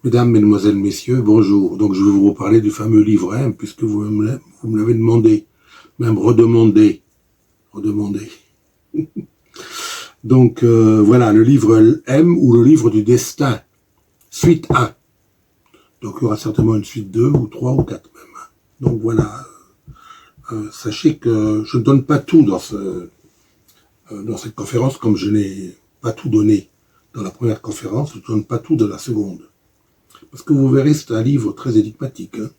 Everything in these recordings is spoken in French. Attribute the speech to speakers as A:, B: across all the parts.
A: Mesdames, Mesdemoiselles, Messieurs, bonjour. Donc je vais vous reparler du fameux livre M, puisque vous me l'avez demandé, même redemandé. Donc voilà, le livre M ou le livre du destin, suite 1. Donc il y aura certainement une suite 2 ou 3 ou 4 même. Donc voilà, sachez que je ne donne pas tout dans cette conférence, comme je n'ai pas tout donné dans la première conférence, je ne donne pas tout dans la seconde. Parce que vous verrez, c'est un livre très énigmatique, hein,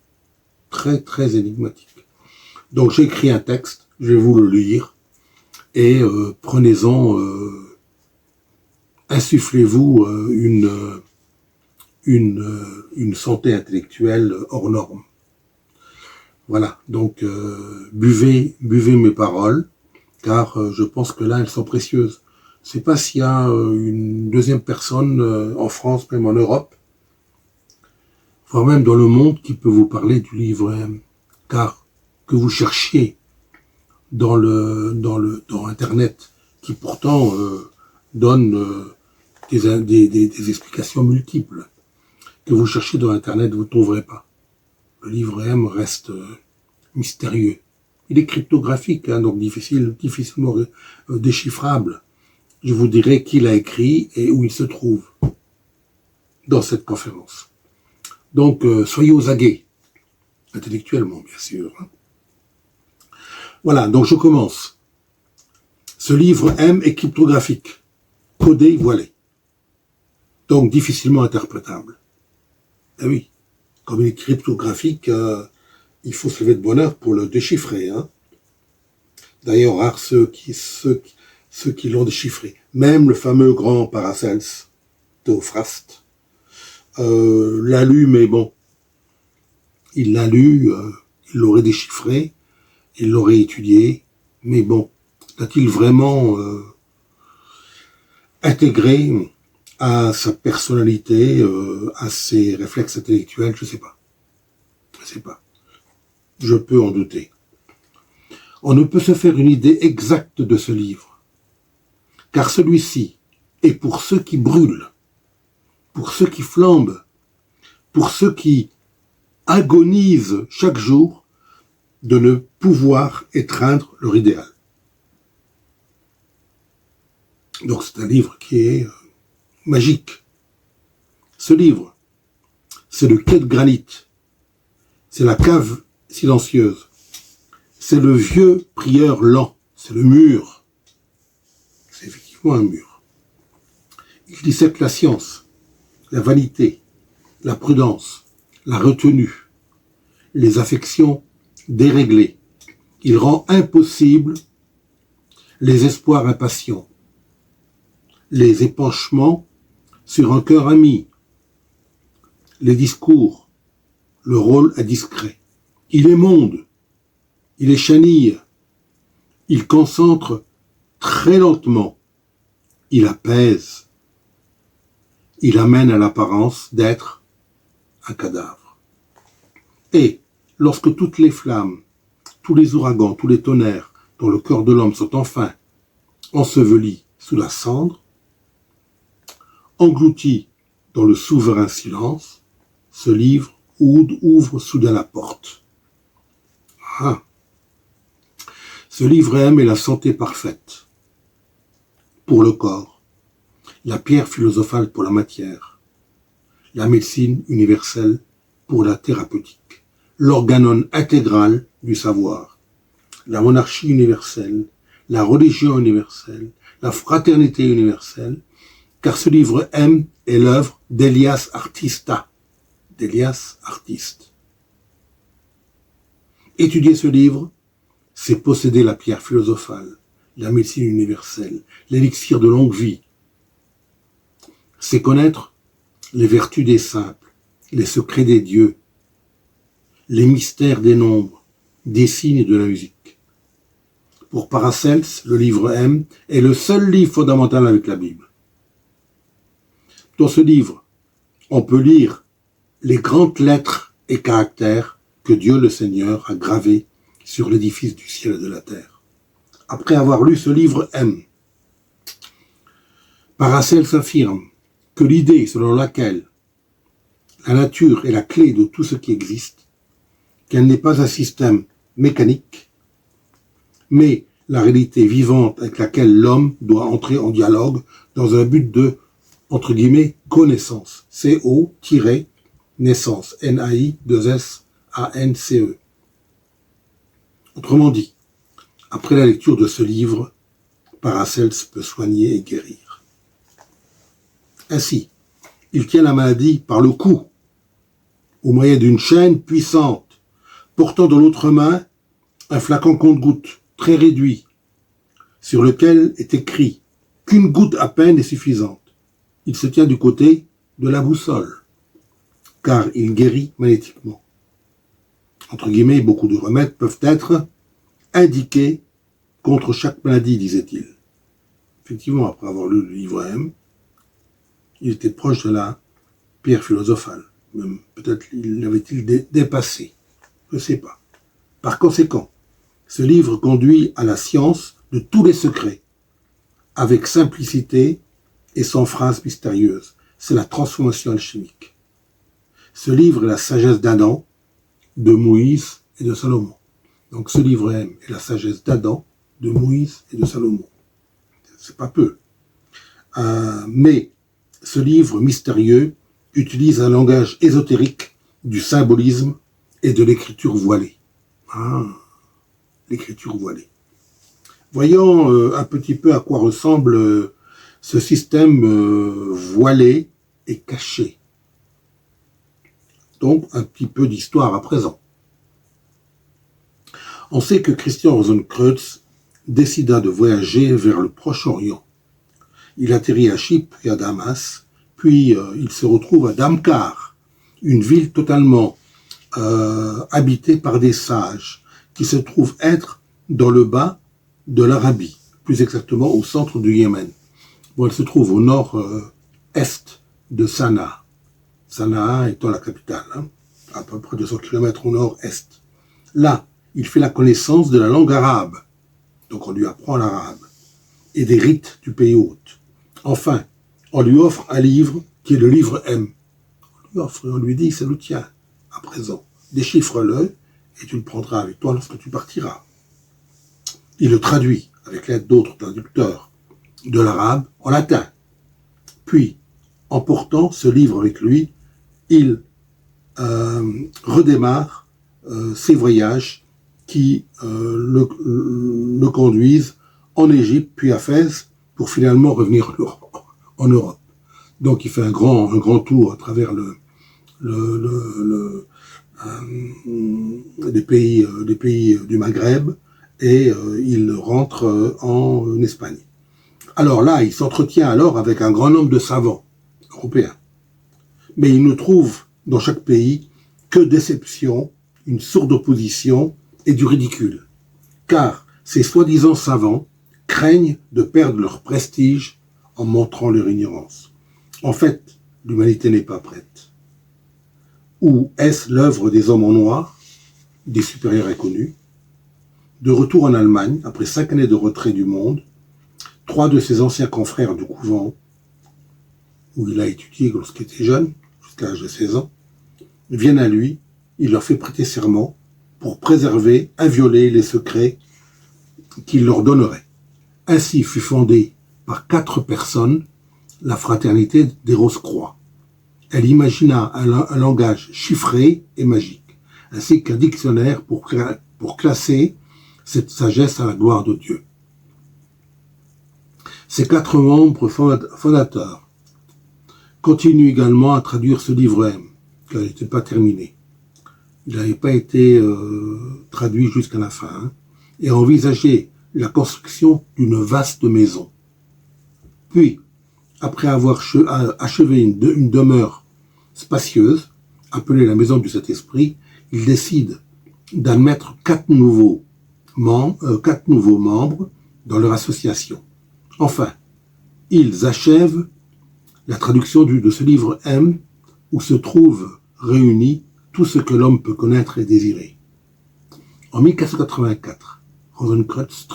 A: très énigmatique. Donc j'ai écrit un texte, je vais vous le lire, et prenez-en, insufflez-vous une santé intellectuelle hors norme. Voilà, donc buvez mes paroles, car je pense que là, elles sont précieuses. Je ne sais pas s'il y a une deuxième personne en France, même en Europe, voire même dans le monde, qui peut vous parler du livre M, car que vous cherchiez dans Internet, qui pourtant donne des explications multiples, que vous cherchez dans Internet, vous ne trouverez pas. Le livre M reste mystérieux. Il est cryptographique, hein, donc difficilement déchiffrable. Je vous dirai qui l'a écrit et où il se trouve dans cette conférence. Donc, soyez aux aguets, intellectuellement, bien sûr. Voilà, donc je commence. Ce livre M est cryptographique, codé, voilé. Donc, difficilement interprétable. Eh oui, comme il est cryptographique, il faut se lever de bonne heure pour le déchiffrer. Hein. D'ailleurs, rares ceux qui l'ont déchiffré. Même le fameux grand Paracels, Théophraste, l'a lu, mais bon, il l'a lu, il l'aurait déchiffré, il l'aurait étudié, mais bon, l'a-t-il vraiment intégré à sa personnalité, à ses réflexes intellectuels, je sais pas. Je peux en douter. On ne peut se faire une idée exacte de ce livre, car celui-ci est pour ceux qui brûlent, pour ceux qui flambent, pour ceux qui agonisent chaque jour de ne pouvoir étreindre leur idéal. Donc c'est un livre qui est magique. Ce livre, c'est le quai de granit, c'est la cave silencieuse, c'est le vieux prieur lent, c'est le mur, c'est effectivement un mur. Il dissèque la science, la vanité, la prudence, la retenue, les affections déréglées. Il rend impossible les espoirs impatients, les épanchements sur un cœur ami, les discours, le rôle indiscret. Il émonde, il échenille, il concentre très lentement, il apaise, il amène à l'apparence d'être un cadavre. Et lorsque toutes les flammes, tous les ouragans, tous les tonnerres dont le cœur de l'homme sont enfin ensevelis sous la cendre, engloutis dans le souverain silence, ce livre ouvre soudain la porte. Ah. Ce livre M est la santé parfaite pour le corps, la pierre philosophale pour la matière, la médecine universelle pour la thérapeutique, l'organon intégral du savoir, la monarchie universelle, la religion universelle, la fraternité universelle, car ce livre M est l'œuvre d'Elias Artista, d'Elias Artiste. Étudier ce livre, c'est posséder la pierre philosophale, la médecine universelle, l'élixir de longue vie. C'est connaître les vertus des simples, les secrets des dieux, les mystères des nombres, des signes et de la musique. Pour Paracels, le livre M est le seul livre fondamental avec la Bible. Dans ce livre, on peut lire les grandes lettres et caractères que Dieu le Seigneur a gravés sur l'édifice du ciel et de la terre. Après avoir lu ce livre M, Paracels affirme que l'idée selon laquelle La nature est la clé de tout ce qui existe, qu'elle n'est pas un système mécanique, mais la réalité vivante avec laquelle l'homme doit entrer en dialogue dans un but de, entre guillemets, connaissance. CO-naissance. N-A-I-2-S-A-N-C-E. Autrement dit, après la lecture de ce livre, Paracels peut soigner et guérir. Ainsi, il tient la maladie par le cou, au moyen d'une chaîne puissante, portant dans l'autre main un flacon compte-gouttes très réduit, sur lequel est écrit qu'une goutte à peine est suffisante. Il se tient du côté de la boussole, car il guérit magnétiquement. Entre guillemets, beaucoup de remèdes peuvent être indiqués contre chaque maladie, disait-il. Effectivement, après avoir lu le livre M, il était proche de la pierre philosophale. Même peut-être l'avait-il dépassé. Je ne sais pas. Par conséquent, ce livre conduit à la science de tous les secrets, avec simplicité et sans phrases mystérieuses. C'est la transformation alchimique. Ce livre est la sagesse d'Adam, de Moïse et de Salomon. Donc ce livre M est la sagesse d'Adam, de Moïse et de Salomon. C'est pas peu. Mais ce livre mystérieux utilise un langage ésotérique du symbolisme et de l'écriture voilée. L'écriture voilée. Voyons un petit peu à quoi ressemble ce système voilé et caché. Donc, un petit peu d'histoire à présent. On sait que Christian Rosenkreutz décida de voyager vers le Proche-Orient. Il atterrit à Chypre et à Damas, puis il se retrouve à Damkar, une ville totalement habitée par des sages, qui se trouve être dans le bas de l'Arabie, plus exactement au centre du Yémen. Bon, elle se trouve au nord-est de Sanaa. Sanaa étant la capitale, à peu près 200 km au nord-est. Là, il fait la connaissance de la langue arabe, donc on lui apprend l'arabe, et des rites du pays hôte. Enfin, on lui offre un livre qui est le livre M. On lui offre et on lui dit, c'est le tien, à présent. Déchiffre-le et tu le prendras avec toi lorsque tu partiras. Il le traduit avec l'aide d'autres traducteurs de l'arabe en latin. Puis, en portant ce livre avec lui, il redémarre ses voyages qui le conduisent en Égypte, puis à Fès, pour finalement revenir en Europe. Donc il fait un grand tour à travers des pays du Maghreb, et il rentre en Espagne. Alors là, il s'entretient alors avec un grand nombre de savants européens. Mais il ne trouve dans chaque pays que déception, une sourde opposition et du ridicule. Car ces soi-disant savants craignent de perdre leur prestige en montrant leur ignorance. En fait, l'humanité n'est pas prête. Ou est-ce l'œuvre des hommes en noir, des supérieurs inconnus? De retour en Allemagne, après 5 années de retrait du monde, 3 de ses anciens confrères du couvent, où il a étudié lorsqu'il était jeune, jusqu'à l'âge de 16 ans, viennent à lui, il leur fait prêter serment pour préserver, invioler les secrets qu'il leur donnerait. Ainsi fut fondée par 4 personnes la fraternité des Rose-Croix. Elle imagina un langage chiffré et magique, ainsi qu'un dictionnaire pour classer cette sagesse à la gloire de Dieu. Ces 4 membres fondateurs continuent également à traduire ce livre M, car il n'était pas terminé. Il n'avait pas été traduit jusqu'à la fin, et a envisagé la construction d'une vaste maison. Puis, après avoir achevé une demeure spacieuse, appelée la maison du Saint-Esprit, il décide d'admettre 4 nouveaux membres dans leur association. Enfin, ils achèvent la traduction de ce livre M, où se trouve réuni tout ce que l'homme peut connaître et désirer. En 1484, Rosenkreutz,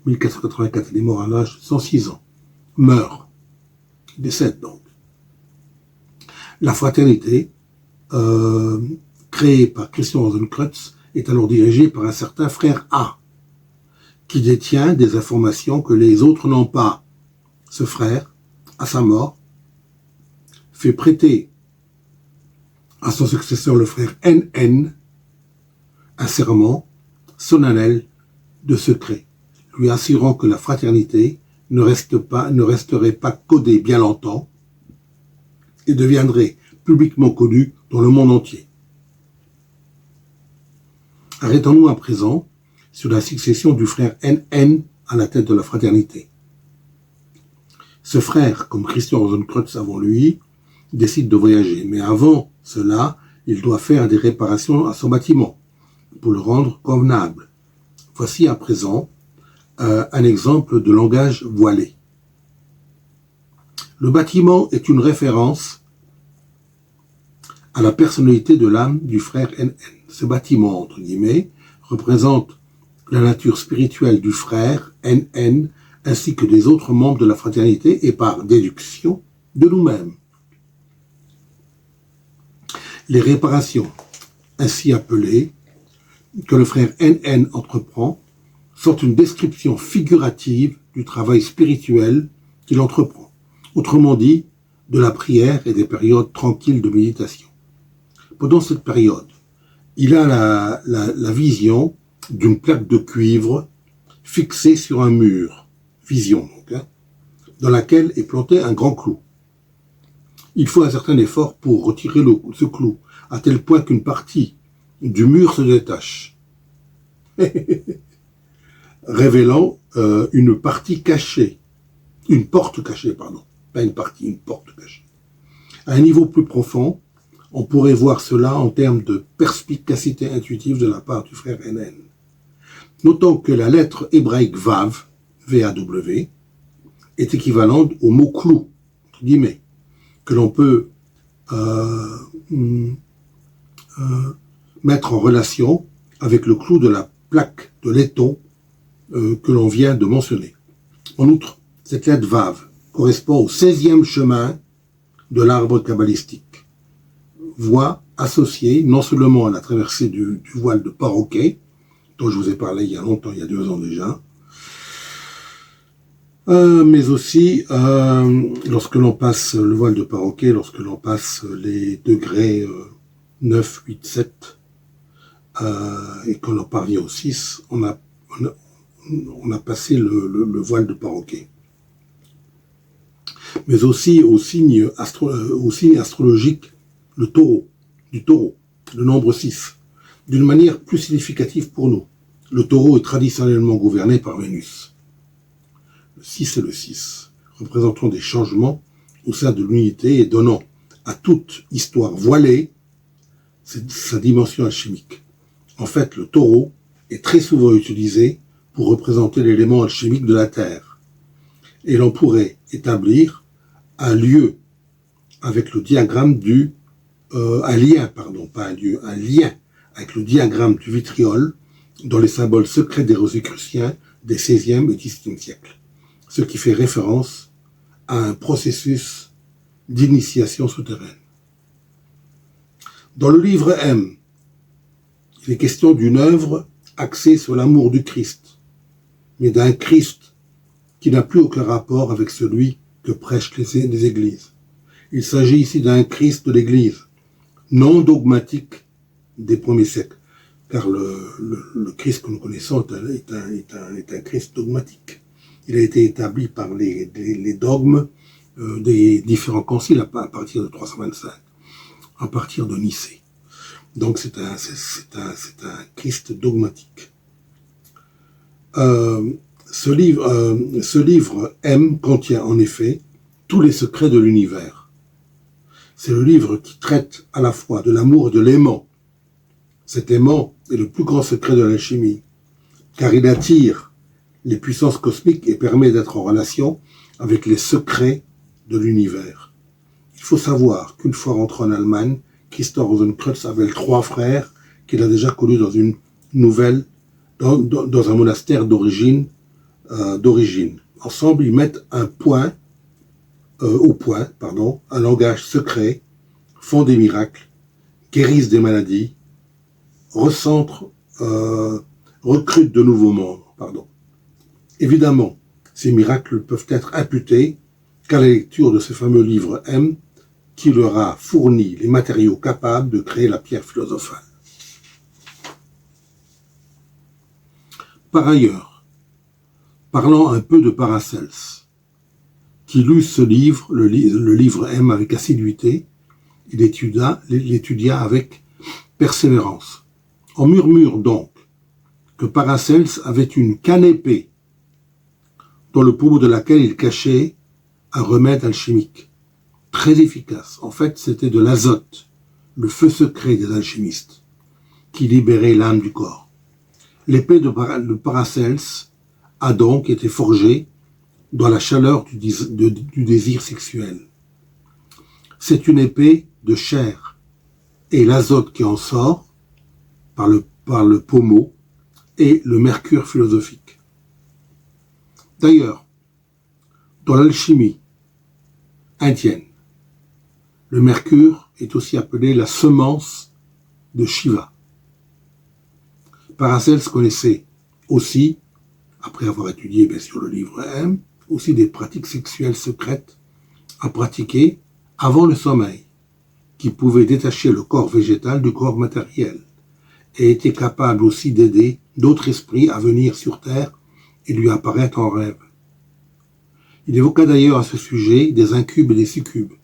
A: 1378-1484, il est mort à l'âge de 106 ans, meurt, décède donc. La fraternité, créée par Christian Rosenkreutz, est alors dirigée par un certain frère A, qui détient des informations que les autres n'ont pas. Ce frère, à sa mort, fait prêter à son successeur, le frère NN, un serment solennel de secret, lui assurant que la fraternité ne resterait pas codée bien longtemps et deviendrait publiquement connue dans le monde entier. Arrêtons-nous à présent sur la succession du frère NN à la tête de la fraternité. Ce frère, comme Christian Rosenkreutz avant lui, décide de voyager, mais avant cela, il doit faire des réparations à son bâtiment pour le rendre convenable. Voici à présent un exemple de langage voilé. Le bâtiment est une référence à la personnalité de l'âme du frère NN. Ce bâtiment, entre guillemets, représente la nature spirituelle du frère NN ainsi que des autres membres de la fraternité et par déduction de nous-mêmes. Les réparations, ainsi appelées, que le frère NN entreprend, sont une description figurative du travail spirituel qu'il entreprend. Autrement dit, de la prière et des périodes tranquilles de méditation. Pendant cette période, il a la vision d'une plaque de cuivre fixée sur un mur, vision donc, dans laquelle est planté un grand clou. Il faut un certain effort pour retirer ce clou, à tel point qu'une partie du mur se détache, révélant une partie cachée, une porte cachée, pardon, pas une partie, une porte cachée. À un niveau plus profond, on pourrait voir cela en termes de perspicacité intuitive de la part du frère NN. Notons que la lettre hébraïque Vav, V-A-W, est équivalente au mot clou, entre guillemets, que l'on peut mettre en relation avec le clou de la plaque de laiton que l'on vient de mentionner. En outre, cette lettre Vav correspond au 16e chemin de l'arbre kabbalistique. Voie associée non seulement à la traversée du voile de Paroquet, dont je vous ai parlé il y a longtemps, il y a 2 ans déjà, mais aussi lorsque l'on passe le voile de Paroquet, lorsque l'on passe les degrés 9, 8, 7, et que l'on parvient au 6, on a passé le voile de Paroquet. Mais aussi au signe astrologique, le taureau, le nombre 6, d'une manière plus significative pour nous. Le taureau est traditionnellement gouverné par Vénus. Le 6 et le 6, représentant des changements au sein de l'unité et donnant à toute histoire voilée sa dimension alchimique. En fait, le taureau est très souvent utilisé pour représenter l'élément alchimique de la Terre. Et l'on pourrait établir un lien avec le diagramme du vitriol dans les symboles secrets des Rosicruciens des XVIe et XVIIe siècles, ce qui fait référence à un processus d'initiation souterraine. Dans le livre M, il est question d'une œuvre axée sur l'amour du Christ, mais d'un Christ qui n'a plus aucun rapport avec celui que prêchent les églises. Il s'agit ici d'un Christ de l'Église, non dogmatique des premiers siècles, car le Christ que nous connaissons est un Christ dogmatique. Il a été établi par les dogmes des différents conciles à partir de 325, à partir de Nicée. Donc c'est un Christ dogmatique. Ce livre M contient en effet tous les secrets de l'univers. C'est le livre qui traite à la fois de l'amour et de l'aimant. Cet aimant est le plus grand secret de l'alchimie, car il attire les puissances cosmiques et permet d'être en relation avec les secrets de l'univers. Il faut savoir qu'une fois rentré en Allemagne, Christian Rosenkreutz avait 3 frères qu'il a déjà connus dans un monastère d'origine. Ensemble, ils mettent un langage secret font des miracles, guérissent des maladies, recrutent de nouveaux membres. Évidemment, ces miracles peuvent être imputés qu'à la lecture de ce fameux livre M qui leur a fourni les matériaux capables de créer la pierre philosophale. Par ailleurs, parlant un peu de Paracels, qui lut ce livre, le livre M avec assiduité, il l'étudia avec persévérance. On murmure donc que Paracels avait une canne épée dans le pommeau de laquelle il cachait un remède alchimique très efficace. En fait, c'était de l'azote, le feu secret des alchimistes, qui libérait l'âme du corps. L'épée de Paracels a donc été forgée dans la chaleur du désir sexuel. C'est une épée de chair, et l'azote qui en sort par le pommeau est le mercure philosophique. D'ailleurs, dans l'alchimie indienne, le mercure est aussi appelé la semence de Shiva. Paracels connaissait aussi, après avoir étudié bien sûr le livre M, aussi des pratiques sexuelles secrètes à pratiquer avant le sommeil, qui pouvaient détacher le corps végétal du corps matériel, et était capable aussi d'aider d'autres esprits à venir sur Terre et lui apparaître en rêve. Il évoqua d'ailleurs à ce sujet des incubes et des succubes,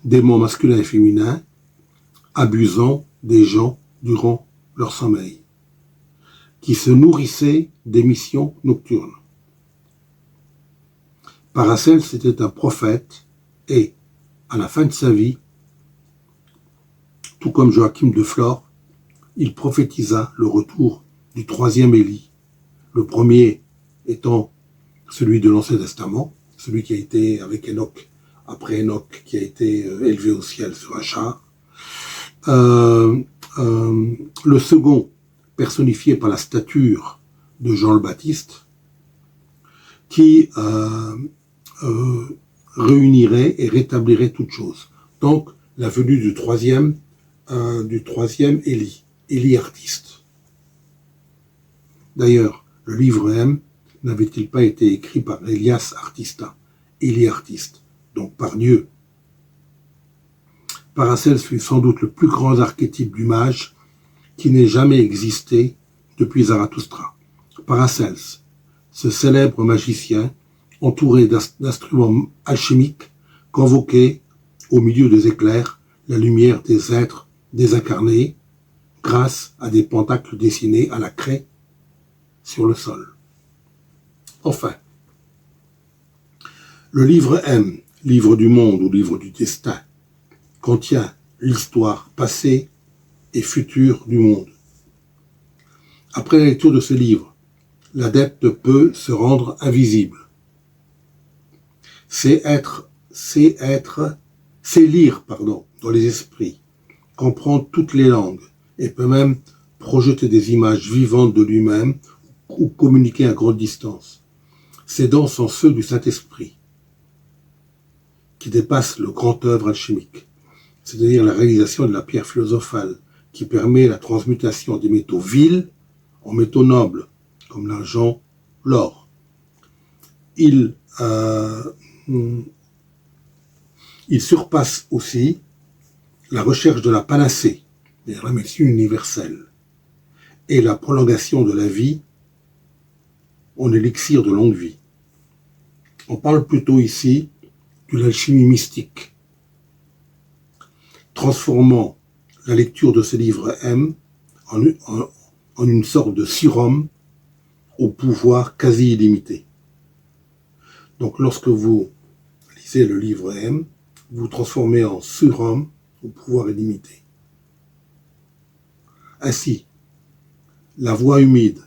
A: démons masculins et féminins, abusant des gens durant leur sommeil, qui se nourrissaient des missions nocturnes. Paracels était un prophète et, à la fin de sa vie, tout comme Joachim de Flore, il prophétisa le retour du troisième Élie, le premier étant celui de l'Ancien Testament, celui qui a été avec Enoch, après Enoch, qui a été élevé au ciel sur un char. Le second, personnifié par la stature de Jean le Baptiste, qui réunirait et rétablirait toutes choses. Donc, la venue du troisième Élie artiste. D'ailleurs, le livre M n'avait-il pas été écrit par Elias Artista, Élie artiste, donc par Dieu. Paracels fut sans doute le plus grand archétype du mage qui n'ait jamais existé depuis Zarathustra. Paracels, ce célèbre magicien, entouré d'instruments alchimiques, convoquait au milieu des éclairs la lumière des êtres désincarnés grâce à des pentacles dessinés à la craie sur le sol. Enfin, le livre M, livre du monde ou livre du destin, contient l'histoire passée et future du monde. Après la lecture de ce livre, l'adepte peut se rendre invisible. C'est lire dans les esprits, comprendre toutes les langues et peut même projeter des images vivantes de lui-même ou communiquer à grande distance. Ces dons sont ceux du Saint-Esprit, qui dépassent le grand œuvre alchimique, c'est-à-dire la réalisation de la pierre philosophale, qui permet la transmutation des métaux vils en métaux nobles, comme l'argent, l'or. Il surpasse aussi la recherche de la panacée, c'est-à-dire la médecine universelle, et la prolongation de la vie en élixir de longue vie. On parle plutôt ici de l'alchimie mystique, transformant la lecture de ce livre M en une sorte de sérum au pouvoir quasi illimité. Donc lorsque vous lisez le livre M, vous transformez en sérum au pouvoir illimité. Ainsi, la voie humide,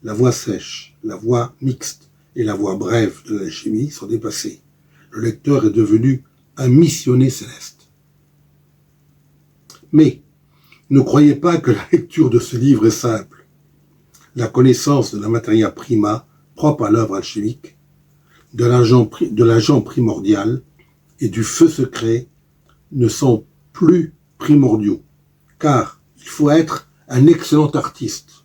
A: la voie sèche, la voie mixte et la voie brève de l'alchimie sont dépassées. Le lecteur est devenu un missionnaire céleste. Mais ne croyez pas que la lecture de ce livre est simple. La connaissance de la materia prima propre à l'œuvre alchimique, de l'agent primordial et du feu secret ne sont plus primordiaux, car il faut être un excellent artiste,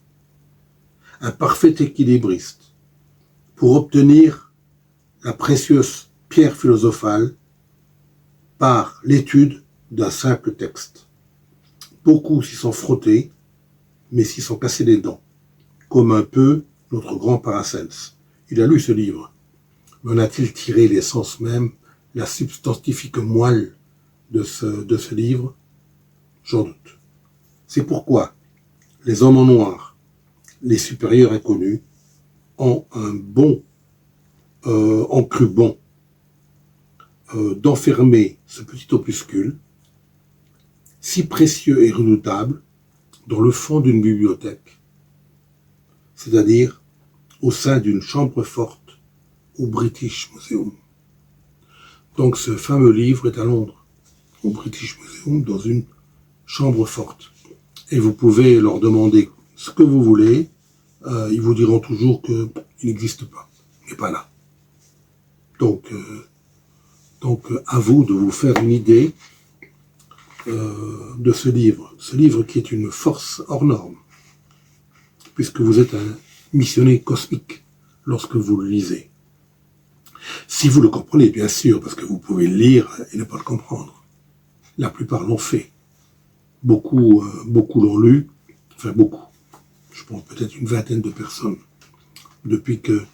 A: un parfait équilibriste, pour obtenir la précieuse pierre philosophale par l'étude d'un simple texte. Beaucoup s'y sont frottés, mais s'y sont cassés les dents, comme un peu notre grand Paracelse. Il a lu ce livre, mais en a-t-il tiré l'essence même, la substantifique moelle de ce livre? J'en doute. C'est pourquoi les hommes en noir, les supérieurs inconnus, ont cru bon d'enfermer ce petit opuscule, si précieux et redoutable, dans le fond d'une bibliothèque, c'est-à-dire au sein d'une chambre forte au British Museum. Donc ce fameux livre est à Londres, au British Museum, dans une chambre forte. Et vous pouvez leur demander ce que vous voulez, ils vous diront toujours qu'il n'existe pas, il n'est pas là. Donc à vous de vous faire une idée de ce livre qui est une force hors norme, puisque vous êtes un missionnaire cosmique lorsque vous le lisez. Si vous le comprenez, bien sûr, parce que vous pouvez le lire et ne pas le comprendre. La plupart l'ont fait. Beaucoup l'ont lu, enfin beaucoup. Je pense peut-être une vingtaine de personnes. Depuis que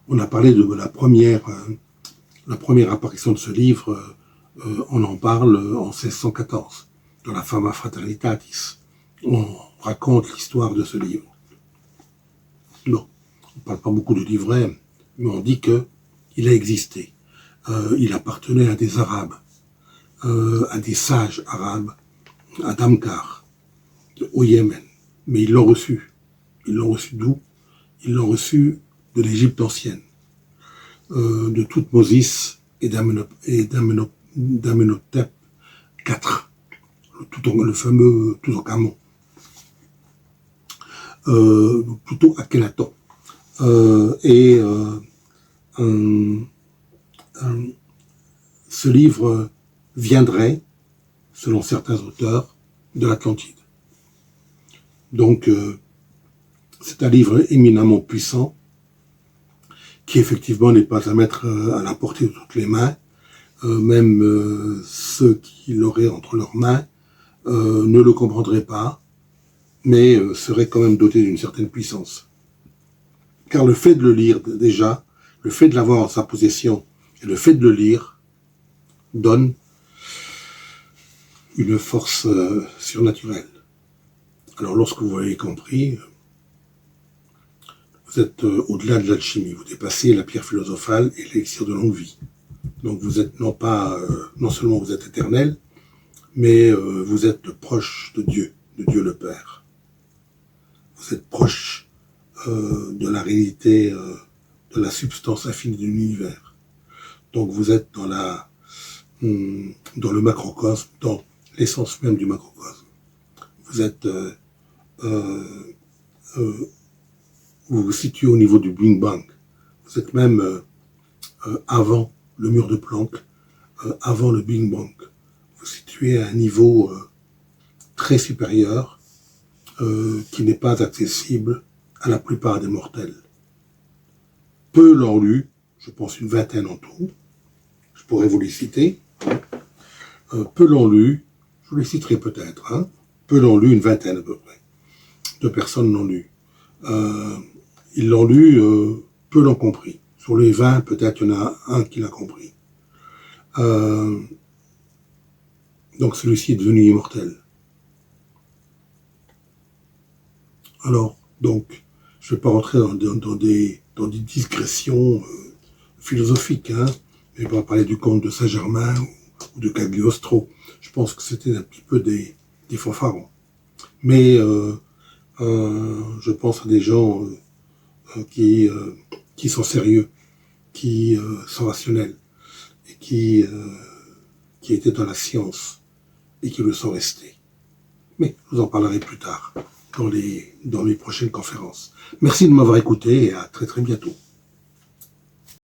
A: on a parlé de la première apparition de ce livre, on en parle en 1614, dans la Fama Fraternitatis. On raconte l'histoire de ce livre. Non, on ne parle pas beaucoup de livret, mais on dit qu'il a existé. Il appartenait à des Arabes, à des sages arabes, à Damkar, au Yémen. Mais ils l'ont reçu. Ils l'ont reçu d'où? Ils l'ont reçu de l'Égypte ancienne, de Toutmosis et d'Amenhotep IV, le fameux Toutankhamon, plutôt Akhenaton. Ce livre viendrait, selon certains auteurs, de l'Atlantide. Donc, c'est un livre éminemment puissant, qui effectivement n'est pas à mettre à la portée de toutes les mains. Même ceux qui l'auraient entre leurs mains ne le comprendraient pas, mais seraient quand même dotés d'une certaine puissance. Car le fait de le lire déjà, le fait de l'avoir en sa possession, et le fait de le lire, donne une force surnaturelle. Alors lorsque vous avez compris, vous êtes au-delà de l'alchimie, vous dépassez la pierre philosophale et l'élixir de longue vie. Donc vous êtes non seulement vous êtes éternel, mais vous êtes proche de Dieu le Père. Vous êtes proche de la réalité, de la substance infinie de l'univers. Donc vous êtes dans le macrocosme, dans l'essence même du macrocosme. Vous êtes vous vous situez au niveau du Big Bang. Vous êtes même avant le mur de Planck, avant le Big Bang. Vous vous situez à un niveau très supérieur qui n'est pas accessible à la plupart des mortels. Peu l'ont lu, je pense une vingtaine en tout, je pourrais vous les citer. Peu l'ont lu, je vous les citerai peut-être, hein. Peu l'ont lu, une vingtaine à peu près, de personnes l'ont lu. Ils l'ont lu, peu l'ont compris. Sur les 20, peut-être il y en a un qui l'a compris. Donc celui-ci est devenu immortel. Alors, donc, je ne vais pas rentrer dans des digressions philosophiques, hein. Je ne vais pas parler du conte de Saint-Germain ou de Cagliostro. Je pense que c'était un petit peu des fanfarons. Mais je pense à des gens qui sont sérieux, qui sont rationnels, et qui étaient dans la science, et qui le sont restés. Mais je vous en parlerai plus tard, dans les prochaines conférences. Merci de m'avoir écouté, et à très très bientôt.